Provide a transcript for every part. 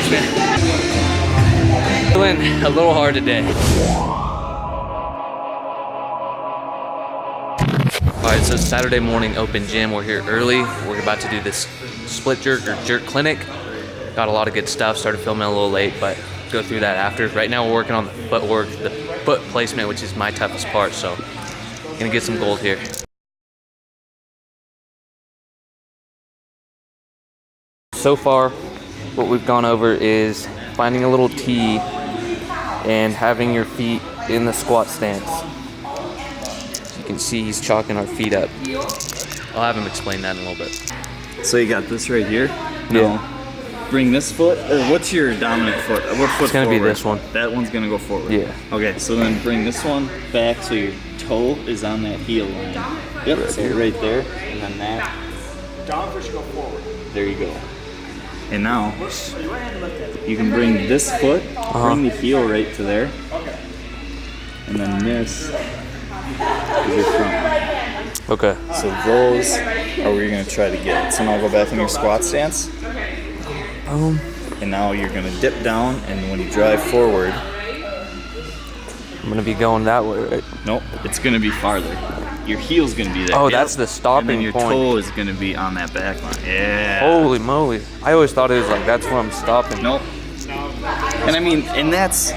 Thanks, man. Feeling a little hard today. All right, so Saturday morning open gym. We're here early. We're about to do this split jerk or jerk clinic. Got a lot of good stuff. Started filming a little late, but go through that after. Right now we're working on the footwork, the foot placement, which is my toughest part. So gonna get some gold here. So far, what we've gone over is finding a little T and having your feet in the squat stance. You can see he's chalking our feet up. I'll have him explain that in a little bit. So you got this right here. Yeah. Bring this foot, or what's your dominant foot? What foot's It's gonna be this one. That one's gonna go forward. Yeah. Okay, so then bring this one back so your toe is on that heel line. Yep, right, so right there, and then that. Down first, you go forward. There you go. And now, you can bring this foot, bring the heel right to there, and then this is your front. Okay. So those are where you're gonna try to get. So now go back in your squat stance. And now you're gonna dip down, and when you drive forward, I'm gonna be going that way, right? nope, it's gonna be farther. Your heel's gonna be there. Oh, that's the stopping and then your point. toe is gonna be on that back line. Yeah. Holy moly. I always thought it was like, that's where I'm stopping. Nope. And I mean, and that's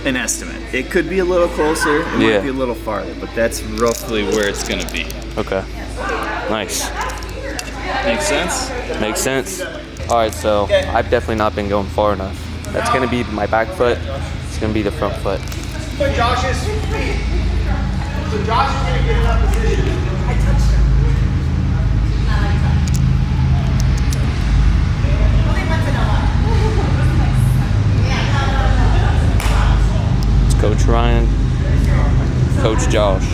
an estimate. It could be a little closer, it might be a little farther, but that's roughly where it's gonna be. Okay. Nice. Makes sense? Makes sense. All right, so I've definitely not been going far enough. That's gonna be my back foot. It's gonna be the front foot. Put Josh's feet. So Josh is going to get in that position. I touched him. I like that. It's Coach Ryan, Coach Josh.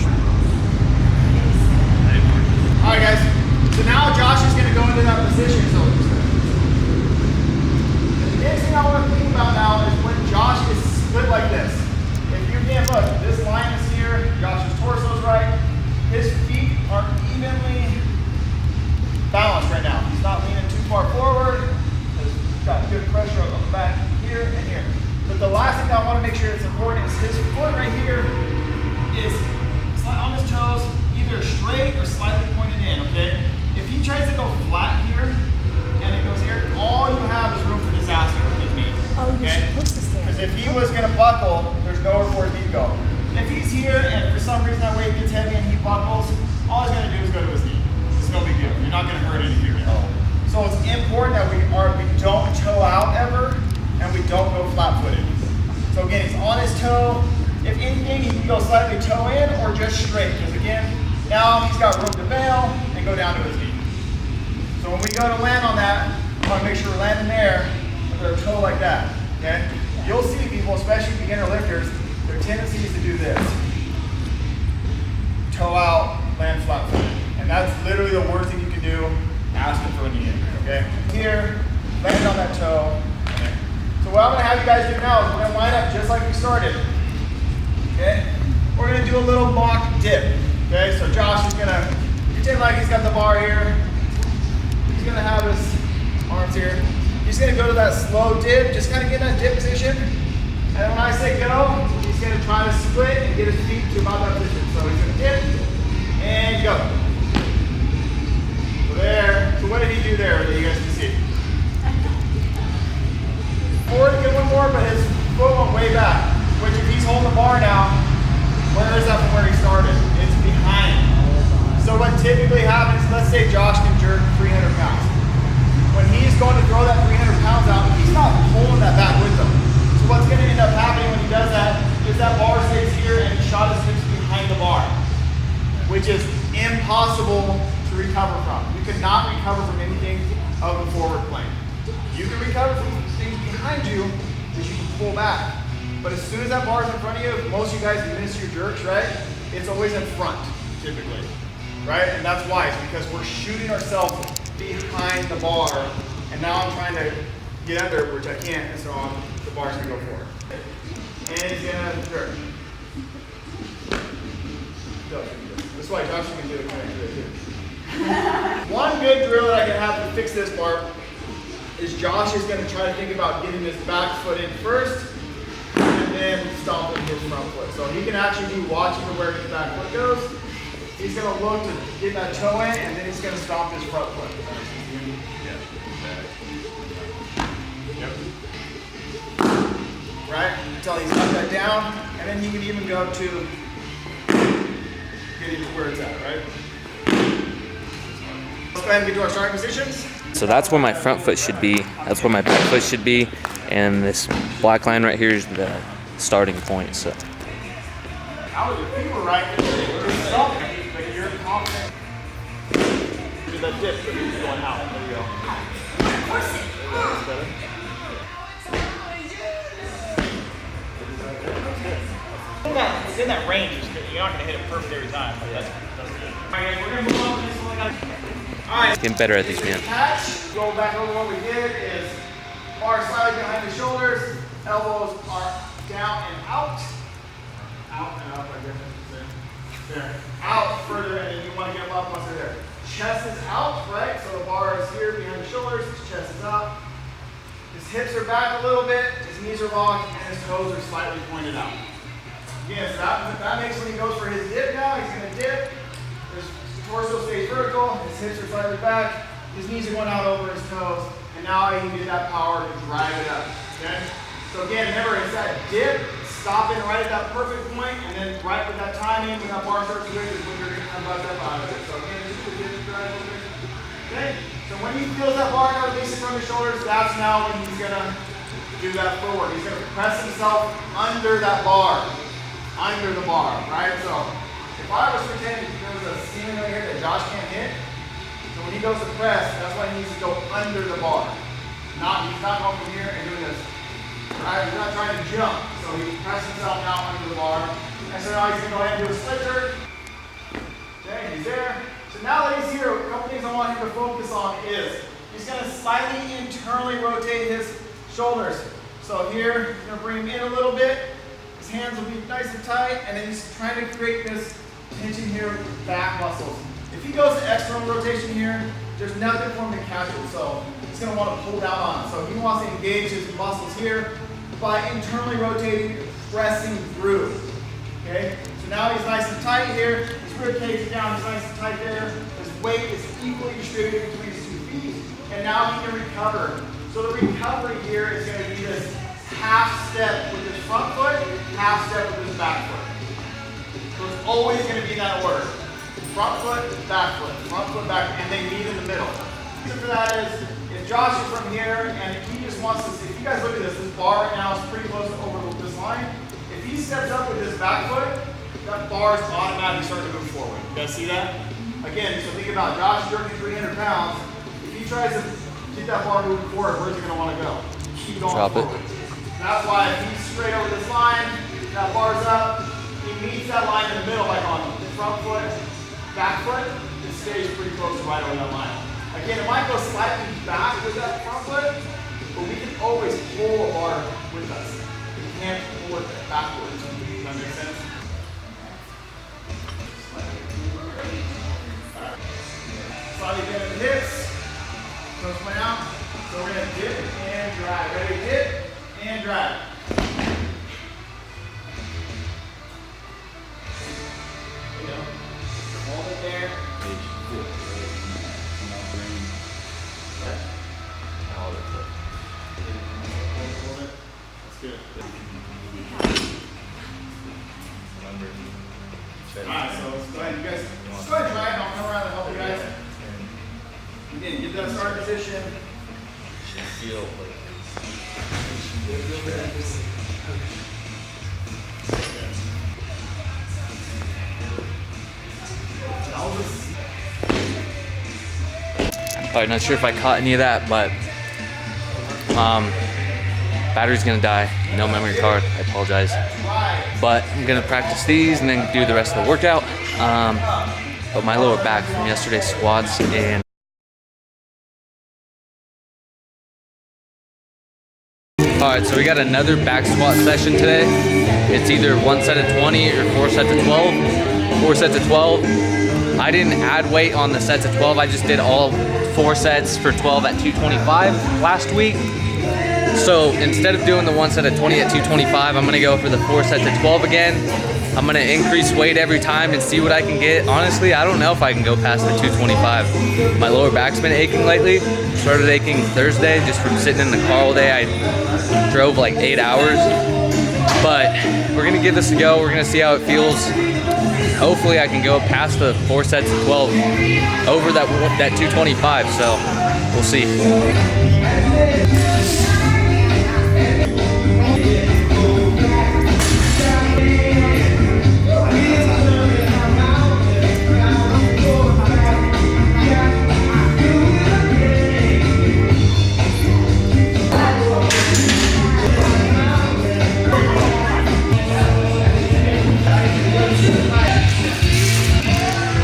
All right, guys. So now Josh is going to go into that position. So the next thing I want to think about now is when Josh is split like this. If you can't look, this line is here, Josh's torso is right, his feet are evenly balanced right now. He's not leaning too far forward, he's got good pressure on the back here and here. But the last thing I want to make sure is important is his foot right here is on his toes, either straight or slightly pointed in, okay? If he tries to go flat here and it goes here, all you have is room for disaster with his knee, okay? Because if he was going to buckle, there's nowhere for his knee to go. If he's here and for some reason that weight gets heavy and he buckles, all he's going to do is go to his knee. It's no big deal. You're not going to hurt anything at all. So it's important that we don't toe out ever and we don't go flat-footed. So again, he's on his toe. If anything, he can go slightly toe in or just straight. Because again, now he's got room to bail and go down to his knee. So when we go to land on that, we want to make sure we're landing there with our toe like that. Okay? You'll see people, especially beginner lifters, their tendency is to do this. Toe out, land flat footed. And that's literally the worst thing you can do, asking for a knee injury, okay? Here, land on that toe. Okay. So what I'm gonna have you guys do now is we're gonna line up just like we started. Okay? We're gonna do a little mock dip. Okay, so Josh is gonna pretend like he's got the bar here. He's gonna have his arms here. He's going to go to that slow dip, just kind of get in that dip position. And then when I say go, he's going to try to split and get his feet to about that position. So he's going to dip and go. So there. So what did he do there that you guys can see? Forward to get one more, but his foot went way back. Which if he's holding the bar now, where is that from where he started? It's behind. So what typically happens, let's say Josh can jerk 300 pounds. When he's going to throw that 300 pounds out, he's not pulling that back with him. So what's going to end up happening when he does that is that bar stays here and he shot his hips behind the bar, which is impossible to recover from. You cannot recover from anything of the forward plane. You can recover from things behind you that you can pull back. But as soon as that bar is in front of you, most of you guys miss your jerks, right? It's always in front, typically, right? And that's why, it's because we're shooting ourselves behind the bar, and now I'm trying to get under, which I can't, and so the bar's gonna go forward. And he's gonna jerk. That's why Josh can do it kind of good too. One good drill that I can have to fix this part is Josh is going to try to think about getting his back foot in first and then stomping his front foot. So he can actually be watching where his back foot goes. He's going to look to get that toe in and then he's going to stomp his front foot. Right? Until he's got that down, and then he can even go to getting where it's at, right? Let's go ahead and get to our starting positions. So that's where my front foot should be. That's where my back foot should be. And this black line right here is the starting point. So. How your feet were right? You're stopping, but you're confident. Do that dip, but you're going out. There you go. That's better. It's in that range. You're not going to hit it perfect every time. But that's good. All right, we're going to move on to this one. All right. Getting better at these, man. Catch. Go back over what we did is bar slightly behind the shoulders. Elbows are down and out. Out and up, I guess. There. Out further, and then you want to get them up once they're there. Chest is out, right? So the bar is here behind the shoulders. His chest is up. His hips are back a little bit. His knees are locked, and his toes are slightly pointed out. Again, so that makes when he goes for his dip now, he's going to dip. His torso stays vertical, his hips are slightly back, his knees are going out over his toes, and now he can get that power to drive it up. Okay? So again, remember, it's that dip, stopping right at that perfect point, and then right with that timing, when that bar starts to move, is when you're going to come back up out of it. So again, just the dip, drive a little bit. Okay? So when he feels that bar now releasing from his shoulders, that's now when he's going to do that forward. He's going to press himself under that bar. Under the bar, right? So if I was pretending there was a ceiling right here that Josh can't hit, so when he goes to press, that's why he needs to go under the bar. He's not going from here and doing this. Right? He's not trying to jump. So he presses himself now under the bar. And so now he's going to go ahead and do a split jerk. Okay, he's there. So now that he's here, a couple things I want him to focus on is he's going to slightly internally rotate his shoulders. So here, he's going to bring him in a little bit. His hands will be nice and tight, and then he's trying to create this tension here with the back muscles. If he goes to external rotation here, there's nothing for him to catch it, so he's going to want to pull down on it. So he wants to engage his muscles here by internally rotating, pressing through. Okay? So now he's nice and tight here. His rib cage is down, he's nice and tight there. His weight is equally distributed between his 2 feet, and now he can recover. So the recovery here is going to be this half step with his front foot, half step with his back foot. So it's always going to be that order. Front foot, back foot, and they meet in the middle. The reason for that is, if Josh is from here and he just wants to see, if you guys look at this bar right now is pretty close over this line. If he steps up with his back foot, that bar is automatically starting to move forward. You guys see that? Again, so think about Josh jerking 300 pounds. If he tries to get that bar moving forward, where's he going to want to go? Keep going forward. That's why if he's straight over this line, that bar's up, he meets that line in the middle, like on the front foot, back foot, it stays pretty close to right over that line. Again, it might go slightly back with that front foot, but we can always pull a bar with us. We can't pull it backwards. Does that make sense? Slightly bend the hips. Goes way out. So we're going to dip and drive. Ready? Dip and drive. There you go. Hold it there. Hold it. That's good. Alright, so let's go ahead. You guys, let's go ahead and try it. I'll come around and help you guys. Again, get that start position. Feel Alright, not sure if I caught any of that, but battery's gonna die. No memory card. I apologize. But I'm gonna practice these and then do the rest of the workout. But my lower back from yesterday's squats and alright, so we got another back squat session today. It's either 1 set of 20 or 4 sets of 12. 4 sets of 12. I didn't add weight on the sets of 12. I just did all 4 sets for 12 at 225 last week. So instead of doing the 1 set of 20 at 225, I'm gonna go for the 4 sets at 12 again. I'm gonna increase weight every time and see what I can get. Honestly, I don't know if I can go past the 225. My lower back's been aching lately. Started aching Thursday just from sitting in the car all day. I drove like 8 hours. But we're gonna give this a go. We're gonna see how it feels. Hopefully I can go past the 4 sets of 12 over that 225, so we'll see.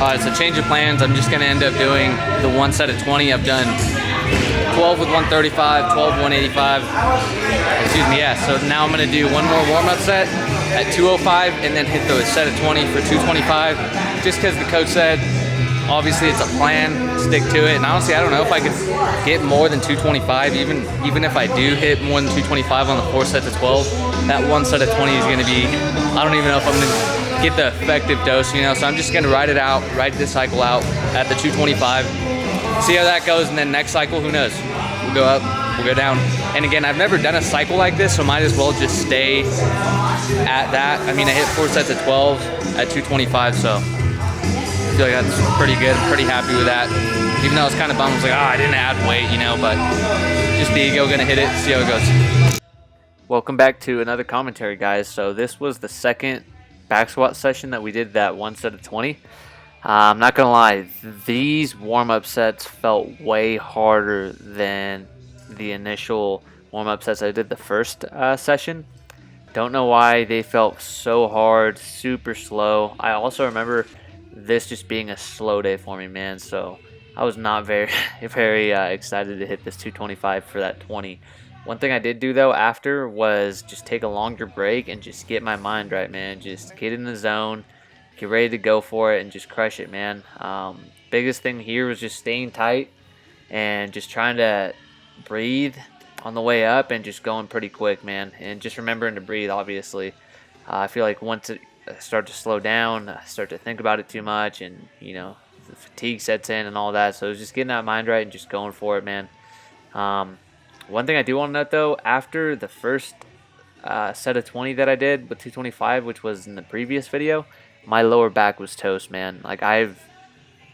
Alright, so change of plans. I'm just gonna end up doing the 1 set of 20. I've done 12 with 135, 12 185. Excuse me, yeah. So now I'm gonna do one more warm-up set at 205 and then hit the set of 20 for 225. Just because the coach said, obviously it's a plan, stick to it. And honestly, I don't know if I could get more than 225. Even if I do hit more than 225 on the 4 sets of 12, that 1 set of 20 is gonna be, I don't even know if I'm gonna get the effective dose, you know, so I'm just gonna ride this cycle out at the 225, see how that goes, and then next cycle, who knows? We'll go up, we'll go down. And again, I've never done a cycle like this, so might as well just stay at that. I mean, I hit 4 sets of 12 at 225, so I feel like that's pretty good. I'm pretty happy with that. Even though I was kind of bummed, I was like, oh, I didn't add weight, you know, but just the ego, gonna hit it, see how it goes. Welcome back to another commentary, guys. So this was the second back squat session that we did, that 1 set of 20. I'm not gonna lie, these warm-up sets felt way harder than the initial warm-up sets I did the first session. Don't know why they felt so hard, super slow. I also remember this just being a slow day for me, man, so I was not very excited to hit this 225 for that 20. One thing I did do though after was just take a longer break and just get my mind right, man. Just get in the zone, get ready to go for it, and just crush it, man. Biggest thing here was just staying tight and just trying to breathe on the way up and just going pretty quick, man. And just remembering to breathe, obviously. I feel like once it starts to slow down, I start to think about it too much, and you know, the fatigue sets in and all that. So it was just getting that mind right and just going for it, man. One thing I do want to note though, after the first set of 20 that I did with 225, which was in the previous video, my lower back was toast, man. Like, I've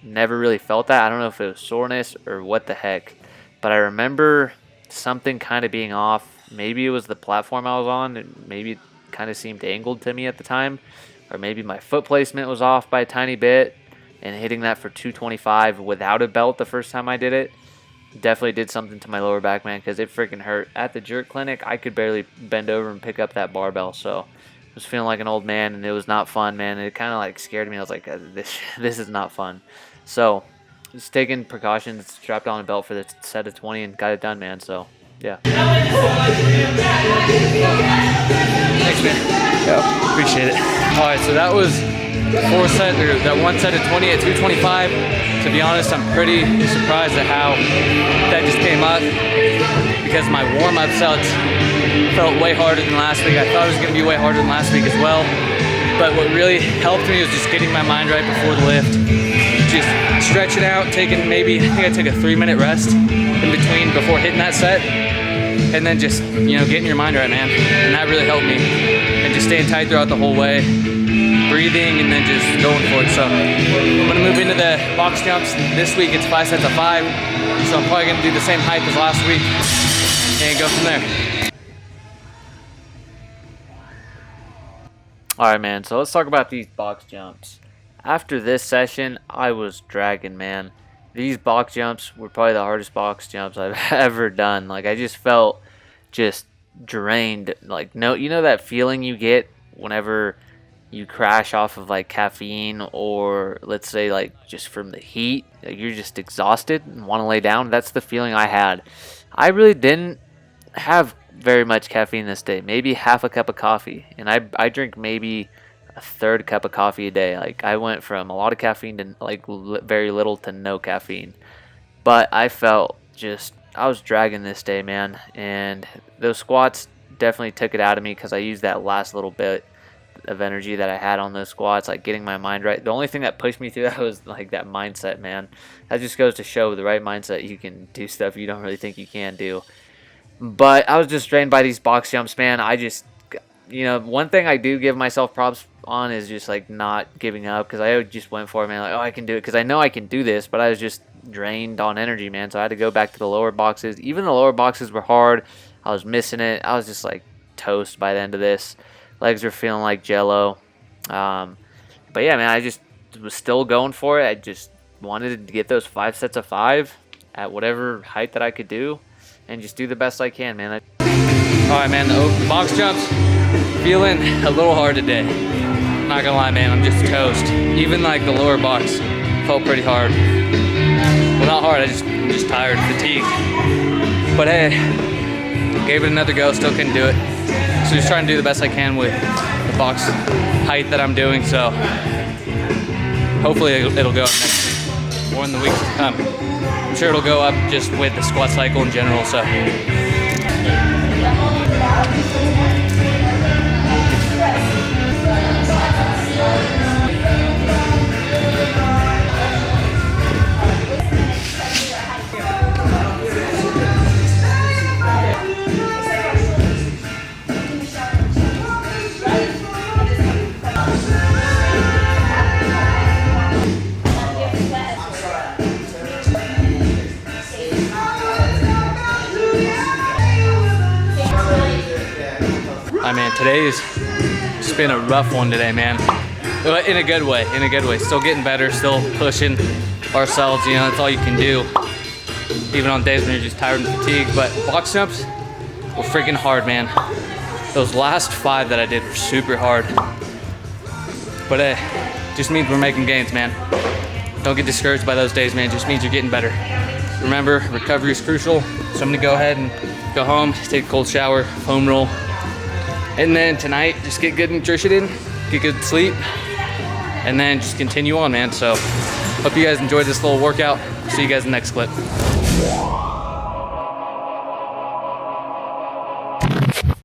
never really felt that. I don't know if it was soreness or what the heck, but I remember something kind of being off. Maybe it was the platform I was on, and maybe it kind of seemed angled to me at the time, or maybe my foot placement was off by a tiny bit, and hitting that for 225 without a belt the first time I did it definitely did something to my lower back, man, because it freaking hurt. At the jerk clinic, I could barely bend over and pick up that barbell, so I was feeling like an old man, and it was not fun, man. It kind of like scared me. I was like, this is not fun. So just taking precautions, strapped on a belt for the set of 20 and got it done, man. So yeah. Thanks, man. Yeah, appreciate it. All right, so that was that 1 set of 20 at 225. To be honest, I'm pretty surprised at how that just came up, because my warm-up sets felt way harder than last week. I thought it was going to be way harder than last week as well. But what really helped me was just getting my mind right before the lift. Just stretching out, I think I took a 3-minute rest in between before hitting that set. And then just, you know, getting your mind right, man. And that really helped me. And just staying tight throughout the whole way. Breathing and then just going for it. So I'm going to move into the box jumps. This week it's 5 sets of 5. So I'm probably going to do the same height as last week and go from there. Alright, man, so let's talk about these box jumps. After this session, I was dragging, man. These box jumps were probably the hardest box jumps I've ever done. Like, I just felt just drained. Like, no, you know that feeling you get whenever you crash off of like caffeine, or let's say like just from the heat, like you're just exhausted and want to lay down? That's the feeling I had. I really didn't have very much caffeine this day, maybe half a cup of coffee, and I drink maybe a 1/3 cup of coffee a day. Like, I went from a lot of caffeine to like very little to no caffeine. But I felt I was dragging this day, man. And those squats definitely took it out of me because I used that last little bit of energy that I had on those squats, like getting my mind right. The only thing that pushed me through that was like that mindset, man. That just goes to show with the right mindset, you can do stuff you don't really think you can do. But I was just drained by these box jumps, man. One thing I do give myself props on is just like not giving up, because I just went for it, man. Like, oh, I can do it, because I know I can do this, but I was just drained on energy, man. So I had to go back to the lower boxes. Even the lower boxes were hard. I was missing it. I was just like toast by the end of this. Legs were feeling like jello. But yeah, man, I just was still going for it. I just wanted to get those 5 sets of 5 at whatever height that I could do and just do the best I can, man. All right, man, the box jumps feeling a little hard today. Not gonna lie, man, I'm just toast. Even like the lower box felt pretty hard. Well, not hard, I'm just tired, fatigued. But hey, gave it another go, still couldn't do it. So just trying to do the best I can with the box height that I'm doing. So hopefully it'll go up next week or in the weeks to come. I'm sure it'll go up just with the squat cycle in general. So. Man, today's just been a rough one today, man. In a good way, Still getting better, still pushing ourselves, that's all you can do. Even on days when you're just tired and fatigued. But box jumps were freaking hard, man. Those last 5 that I did were super hard. But hey, just means we're making gains, man. Don't get discouraged by those days, man. Just means you're getting better. Remember, recovery is crucial. So I'm gonna go ahead and go home, take a cold shower, foam roll. And then tonight, just get good nutrition in, get good sleep, and then just continue on, man. So hope you guys enjoyed this little workout. See you guys in the next clip.